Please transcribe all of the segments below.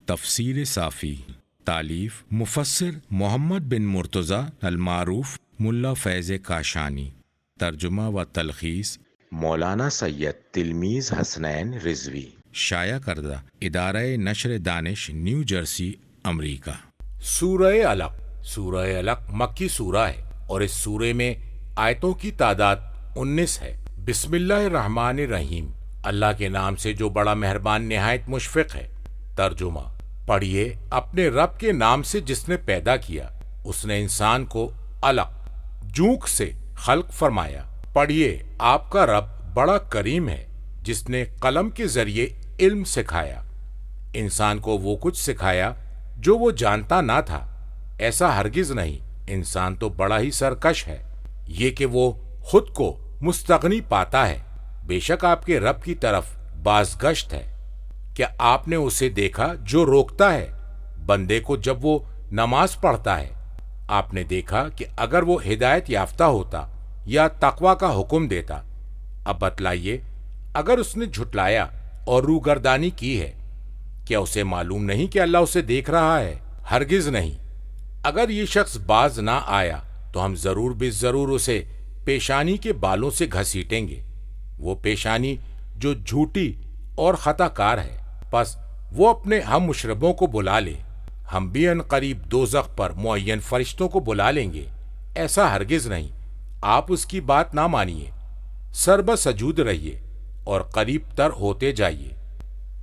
تفسیر صافی، تالیف مفسر محمد بن مرتضی المعروف ملا فیض کاشانی، ترجمہ و تلخیص مولانا سید تلمیذ حسنین رضوی، شائع کردہ ادارہ نشر دانش نیو جرسی امریکہ۔ سورہ علق۔ سورہ علق مکی سورہ ہے اور اس سورے میں آیتوں کی تعداد 19 ہے۔ بسم اللہ الرحمن الرحیم، اللہ کے نام سے جو بڑا مہربان نہایت مشفق ہے۔ ترجمہ: پڑھیے اپنے رب کے نام سے جس نے پیدا کیا، اس نے انسان کو علق جونک سے خلق فرمایا۔ پڑھیے آپ کا رب بڑا کریم ہے جس نے قلم کے ذریعے علم سکھایا، انسان کو وہ کچھ سکھایا جو وہ جانتا نہ تھا۔ ایسا ہرگز نہیں، انسان تو بڑا ہی سرکش ہے، یہ کہ وہ خود کو مستغنی پاتا ہے۔ بے شک آپ کے رب کی طرف بازگشت ہے۔ کیا آپ نے اسے دیکھا جو روکتا ہے بندے کو جب وہ نماز پڑھتا ہے؟ آپ نے دیکھا کہ اگر وہ ہدایت یافتہ ہوتا یا تقوی کا حکم دیتا۔ اب بتلائیے، اگر اس نے جھٹلایا اور روگردانی کی ہے، کیا اسے معلوم نہیں کہ اللہ اسے دیکھ رہا ہے؟ ہرگز نہیں۔ اگر یہ شخص باز نہ آیا تو ہم ضرور بے ضرور اسے پیشانی کے بالوں سے گھسیٹیں گے، وہ پیشانی جو جھوٹی اور خطا کار ہے۔ پس وہ اپنے ہم مشربوں کو بلا لے، ہم بھی ان قریب دوزخ پر معین فرشتوں کو بلا لیں گے۔ ایسا ہرگز نہیں، آپ اس کی بات نہ مانیے، سربہ سجود رہیے اور قریب تر ہوتے جائیے۔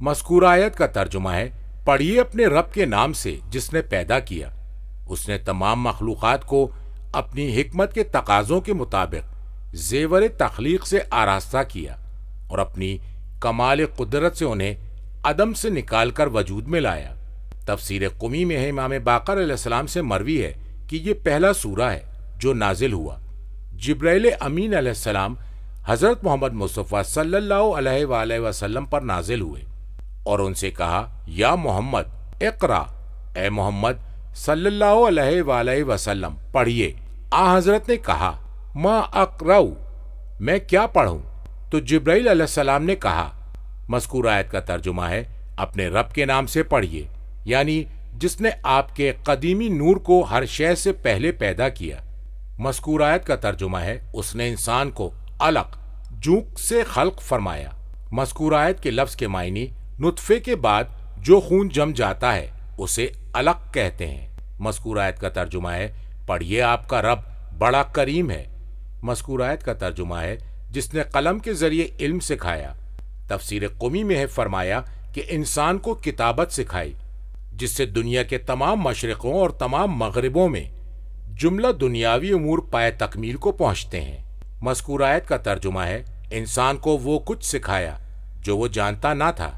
مذکور آیت کا ترجمہ ہے: پڑھیے اپنے رب کے نام سے جس نے پیدا کیا، اس نے تمام مخلوقات کو اپنی حکمت کے تقاضوں کے مطابق زیور تخلیق سے آراستہ کیا اور اپنی کمال قدرت سے انہیں عدم سے نکال کر وجود میں لایا۔ تفسیر قمی میں ہے، امام باقر علیہ السلام سے مروی ہے کہ یہ پہلا سورہ ہے جو نازل ہوا۔ جبرائیل امین علیہ السلام حضرت محمد مصطفیٰ صلی اللہ علیہ وآلہ وسلم پر نازل ہوئے اور ان سے کہا: یا محمد اقرا، اے محمد صلی اللہ علیہ وآلہ وسلم پڑھیے۔ آن حضرت نے کہا: ما اقرأ، میں کیا پڑھوں؟ تو جبرائیل علیہ السلام نے کہا، مذکور آیت کا ترجمہ ہے: اپنے رب کے نام سے پڑھیے، یعنی جس نے آپ کے قدیمی نور کو ہر شے سے پہلے پیدا کیا۔ مذکور آیت کا ترجمہ ہے: اس نے انسان کو علق جونک سے خلق فرمایا۔ مذکور آیت کے لفظ کے معنی نطفے کے بعد جو خون جم جاتا ہے اسے علق کہتے ہیں۔ مذکور آیت کا ترجمہ ہے: پڑھیے آپ کا رب بڑا کریم ہے۔ مذکور آیت کا ترجمہ ہے: جس نے قلم کے ذریعے علم سکھایا۔ تفسیر قمی میں ہے فرمایا کہ انسان کو کتابت سکھائی، جس سے دنیا کے تمام مشرقوں اور تمام مغربوں میں جملہ دنیاوی امور پائے تکمیل کو پہنچتے ہیں۔ مذکور آیت کا ترجمہ ہے: انسان کو وہ کچھ سکھایا جو وہ جانتا نہ تھا۔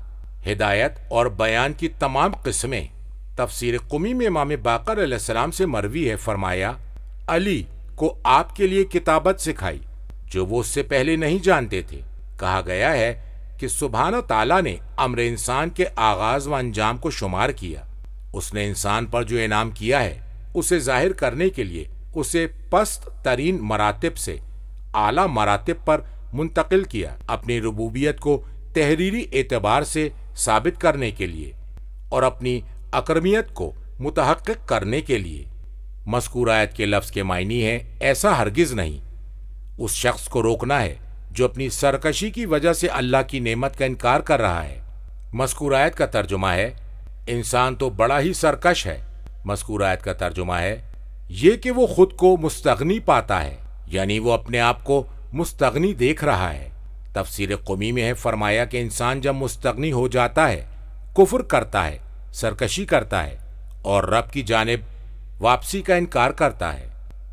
ہدایت اور بیان کی تمام قسمیں۔ تفسیر قمی میں امام باقر علیہ السلام سے مروی ہے فرمایا: علی کو آپ کے لیے کتابت سکھائی جو وہ اس سے پہلے نہیں جانتے تھے۔ کہا گیا ہے کہ سبحانہ تعالیٰ نے امر انسان کے آغاز و انجام کو شمار کیا۔ اس نے انسان پر جو انعام کیا ہے اسے ظاہر کرنے کے لیے اسے پست ترین مراتب سے اعلیٰ مراتب پر منتقل کیا، اپنی ربوبیت کو تحریری اعتبار سے ثابت کرنے کے لیے اور اپنی اکرمیت کو متحقق کرنے کے لیے۔ مذکور آیت کے لفظ کے معنی ہے: ایسا ہرگز نہیں، اس شخص کو روکنا ہے جو اپنی سرکشی کی وجہ سے اللہ کی نعمت کا انکار کر رہا ہے۔ مذکور آیت کا ترجمہ ہے: انسان تو بڑا ہی سرکش ہے۔ مذکور آیت کا ترجمہ ہے: یہ کہ وہ خود کو مستغنی پاتا ہے، یعنی وہ اپنے آپ کو مستغنی دیکھ رہا ہے۔ تفسیر قمی میں ہے فرمایا کہ انسان جب مستغنی ہو جاتا ہے، کفر کرتا ہے، سرکشی کرتا ہے اور رب کی جانب واپسی کا انکار کرتا ہے۔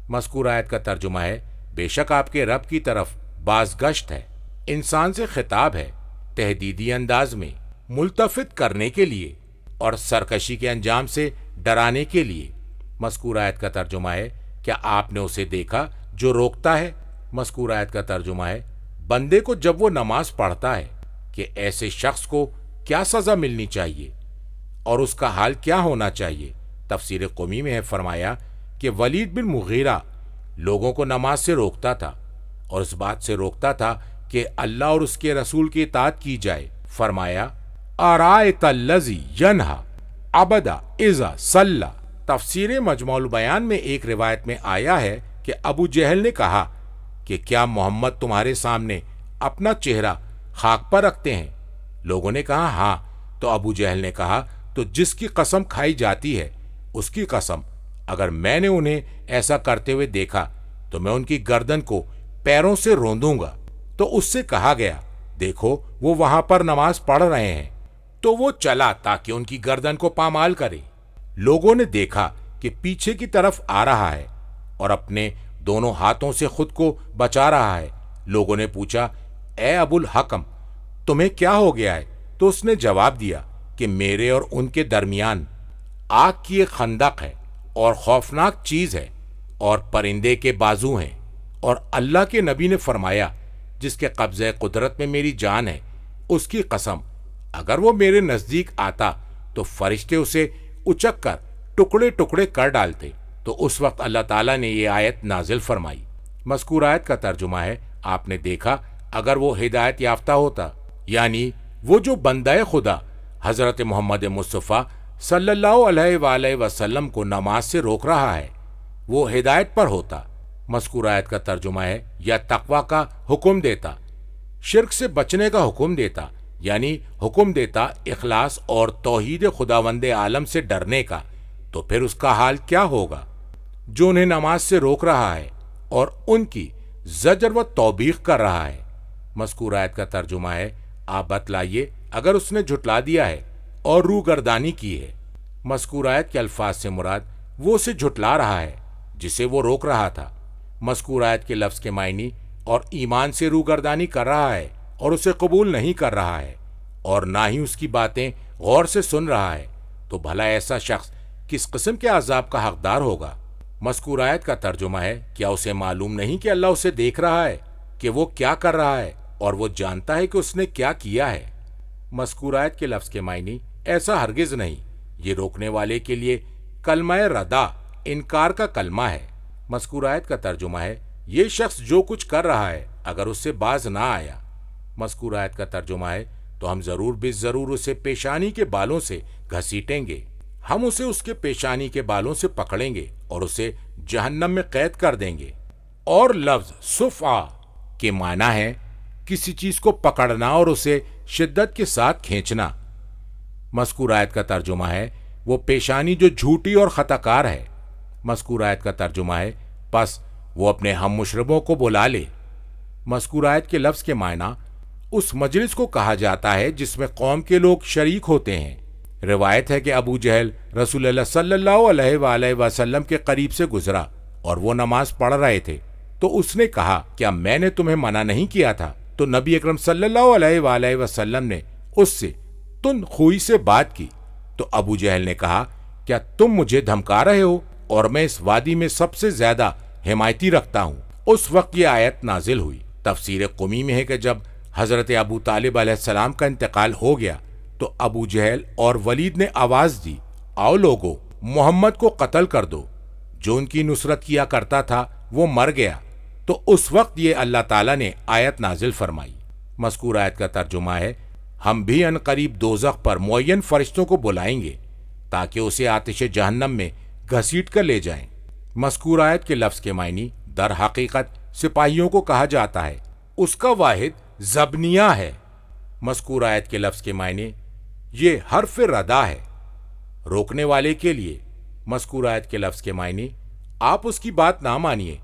مذکور آیت کا ترجمہ ہے: بے شک آپ کے رب کی طرف بازگشت ہے۔ انسان سے خطاب ہے تہدیدی انداز میں، ملتفت کرنے کے لیے اور سرکشی کے انجام سے ڈرانے کے لیے۔ مذکور آیت کا ترجمہ ہے: کیا آپ نے اسے دیکھا جو روکتا ہے؟ مذکور آیت کا ترجمہ ہے: بندے کو جب وہ نماز پڑھتا ہے کہ ایسے شخص کو کیا سزا ملنی چاہیے اور اس کا حال کیا ہونا چاہیے۔ تفسیر قمی میں ہے فرمایا کہ ولید بن مغیرہ لوگوں کو نماز سے روکتا تھا اور اس بات سے روکتا تھا کہ اللہ اور اس کے رسول کی اطاعت کی جائے۔ فرمایا: ارائیت الذی ینہا، ابدا اذا صلی۔ تفسیر مجموع البیان میں ایک روایت میں آیا ہے کہ ابو جہل نے کہا کہ کیا محمد تمہارے سامنے اپنا چہرہ خاک پر رکھتے ہیں؟ لوگوں نے کہا ہاں۔ تو ابو جہل نے کہا تو جس کی قسم کھائی جاتی ہے اس کی قسم، اگر میں نے انہیں ایسا کرتے ہوئے دیکھا تو میں ان کی گردن کو پیروں سے روندوں گا۔ تو اس سے کہا گیا دیکھو وہ وہاں پر نماز پڑھ رہے ہیں۔ تو وہ چلا تاکہ ان کی گردن کو پامال کرے۔ لوگوں نے دیکھا کہ پیچھے کی طرف آ رہا ہے اور اپنے دونوں ہاتھوں سے خود کو بچا رہا ہے۔ لوگوں نے پوچھا اے ابو الحکم تمہیں کیا ہو گیا ہے؟ تو اس نے جواب دیا کہ میرے اور ان کے درمیان آگ کی ایک خندق ہے اور خوفناک چیز ہے اور پرندے کے بازو ہیں، اور اللہ کے نبی نے فرمایا جس کے قبضہ قدرت میں میری جان ہے اس کی قسم اگر وہ میرے نزدیک آتا تو فرشتے اسے اچک کر ٹکڑے ٹکڑے کر ڈالتے۔ تو اس وقت اللہ تعالیٰ نے یہ آیت نازل فرمائی۔ مذکور آیت کا ترجمہ ہے آپ نے دیکھا اگر وہ ہدایت یافتہ ہوتا، یعنی وہ جو بندہ خدا حضرت محمد مصطفیٰ صلی اللہ علیہ وآلہ وسلم کو نماز سے روک رہا ہے وہ ہدایت پر ہوتا۔ مذکور آیت کا ترجمہ ہے یا تقوی کا حکم دیتا، شرک سے بچنے کا حکم دیتا، یعنی حکم دیتا اخلاص اور توحید خداوند عالم سے ڈرنے کا، تو پھر اس کا حال کیا ہوگا جو انہیں نماز سے روک رہا ہے اور ان کی زجر و توبیخ کر رہا ہے۔ مذکور آیت کا ترجمہ ہے آپ بتلائیے اگر اس نے جھٹلا دیا ہے اور روح گردانی کی ہے۔ مذکور آیت کے الفاظ سے مراد وہ اسے جھٹلا رہا ہے جسے وہ روک رہا تھا۔ مذکور آیت کے لفظ کے معنی اور ایمان سے روح گردانی کر رہا ہے اور اسے قبول نہیں کر رہا ہے اور نہ ہی اس کی باتیں غور سے سن رہا ہے، تو بھلا ایسا شخص کس قسم کے عذاب کا حقدار ہوگا۔ مذکور آیت کا ترجمہ ہے کیا اسے معلوم نہیں کہ اللہ اسے دیکھ رہا ہے کہ وہ کیا کر رہا ہے اور وہ جانتا ہے کہ اس نے کیا کیا ہے۔ مذکور آیت کے لفظ کے معنی ایسا ہرگز نہیں، یہ روکنے والے کے لیے کلمہ ردا انکار کا کلمہ ہے۔ مذکور آیت کا ترجمہ ہے یہ شخص جو کچھ کر رہا ہے اگر اس سے باز نہ آیا۔ مذکور آیت کا ترجمہ ہے تو ہم ضرور بے ضرور اسے پیشانی کے بالوں سے گھسیٹیں گے، ہم اسے اس کے پیشانی کے بالوں سے پکڑیں گے اور اسے جہنم میں قید کر دیں گے۔ اور لفظ صفع کے معنی ہے کسی چیز کو پکڑنا اور اسے شدت کے ساتھ کھینچنا۔ مذکور آیت کا ترجمہ ہے وہ پیشانی جو جھوٹی اور خطا کار ہے۔ مذکور آیت کا ترجمہ ہے پس وہ اپنے ہم مشربوں کو بلا لے۔ مذکور آیت کے لفظ کے معنی اس مجلس کو کہا جاتا ہے جس میں قوم کے لوگ شریک ہوتے ہیں۔ روایت ہے کہ ابو جہل رسول اللہ صلی اللہ علیہ وآلہ وسلم کے قریب سے گزرا اور وہ نماز پڑھ رہے تھے، تو اس نے کہا کیا میں نے تمہیں منع نہیں کیا تھا؟ تو نبی اکرم صلی اللہ علیہ وآلہ وسلم نے اس سے تند خوئی سے بات کی۔ تو ابو جہل نے کہا کیا تم مجھے دھمکا رہے ہو اور میں اس وادی میں سب سے زیادہ حمایتی رکھتا ہوں۔ اس وقت یہ آیت نازل ہوئی۔ تفسیر قمی میں ہے کہ جب حضرت ابو طالب علیہ السلام کا انتقال ہو گیا تو ابو جہل اور ولید نے آواز دی آؤ لوگو محمد کو قتل کر دو، جو ان کی نصرت کیا کرتا تھا وہ مر گیا۔ تو اس وقت یہ اللہ تعالیٰ نے آیت نازل فرمائی۔ مذکور آیت کا ترجمہ ہے ہم بھی ان قریب دوزخ پر معین فرشتوں کو بلائیں گے تاکہ اسے آتش جہنم میں گھسیٹ کر لے جائیں۔ مذکور آیت کے لفظ کے معنی در حقیقت سپاہیوں کو کہا جاتا ہے، اس کا واحد زبنیہ ہے۔ مذکور آیت کے لفظ کے معنی یہ حرف ردا ہے، روکنے والے کے لیے۔ مذکور آیت کے لفظ کے معنی آپ اس کی بات نہ مانیے،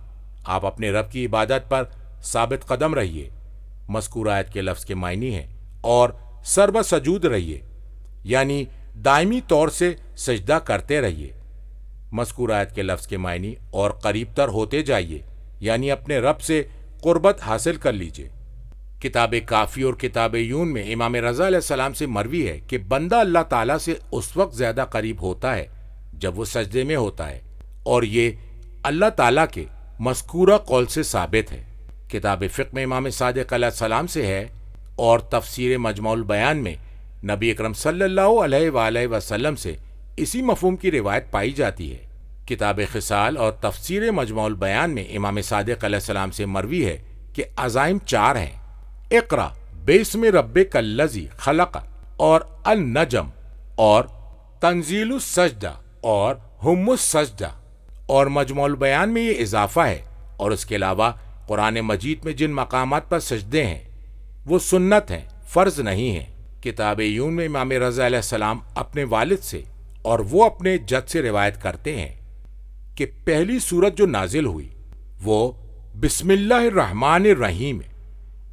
آپ اپنے رب کی عبادت پر ثابت قدم رہیے۔ مذکور آیت کے لفظ کے معنی ہے اور سربہ سجود رہیے، یعنی دائمی طور سے سجدہ کرتے رہیے۔ مذکور آیت کے لفظ کے معنی اور قریب تر ہوتے جائیے، یعنی اپنے رب سے قربت حاصل کر لیجئے۔ کتاب کافی اور کتاب یون میں امام رضا علیہ السلام سے مروی ہے کہ بندہ اللہ تعالیٰ سے اس وقت زیادہ قریب ہوتا ہے جب وہ سجدے میں ہوتا ہے، اور یہ اللہ تعالیٰ کے مذکورہ قول سے ثابت ہے۔ کتاب فقہ میں امام صادق علیہ السلام سے ہے، اور تفسیر مجموع البیان میں نبی اکرم صلی اللہ علیہ وآلہ وسلم سے اسی مفہوم کی روایت پائی جاتی ہے۔ کتاب خصال اور تفسیر مجموع البیان میں امام صادق علیہ السلام سے مروی ہے کہ عزائم 4 ہیں: اقرا باسم ربک الذی خلق اور النجم اور تنزیل السجدہ اور ہم السجدہ، اور مجموع البیان میں یہ اضافہ ہے، اور اس کے علاوہ قرآن مجید میں جن مقامات پر سجدے ہیں وہ سنت ہیں، فرض نہیں ہیں۔ کتاب عیون میں امام رضا علیہ السلام اپنے والد سے اور وہ اپنے جد سے روایت کرتے ہیں کہ پہلی سورت جو نازل ہوئی وہ بسم اللہ الرحمن الرحیم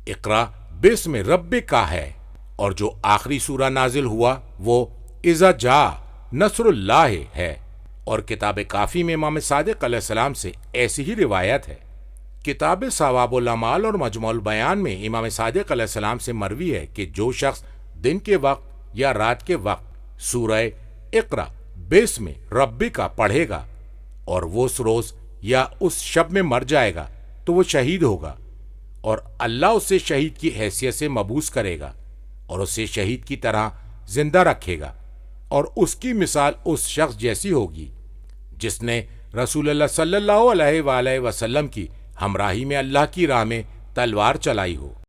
اقرا بسم ربک ہے، اور جو آخری سورہ نازل ہوا وہ اذا جاء نصر اللہ ہے۔ اور کتاب کافی میں امام صادق علیہ السلام سے ایسی ہی روایت ہے۔ کتاب ثواب الاعمال اور مجموع البیان میں امام صادق علیہ السلام سے مروی ہے کہ جو شخص دن کے وقت یا رات کے وقت سورہ اقرا بسم ربک پڑھے گا اور وہ اس روز یا اس شب میں مر جائے گا تو وہ شہید ہوگا، اور اللہ اسے شہید کی حیثیت سے مبعوث کرے گا اور اسے شہید کی طرح زندہ رکھے گا، اور اس کی مثال اس شخص جیسی ہوگی جس نے رسول اللہ صلی اللہ علیہ وآلہ وسلم کی ہمراہی میں اللہ کی راہ میں تلوار چلائی ہو۔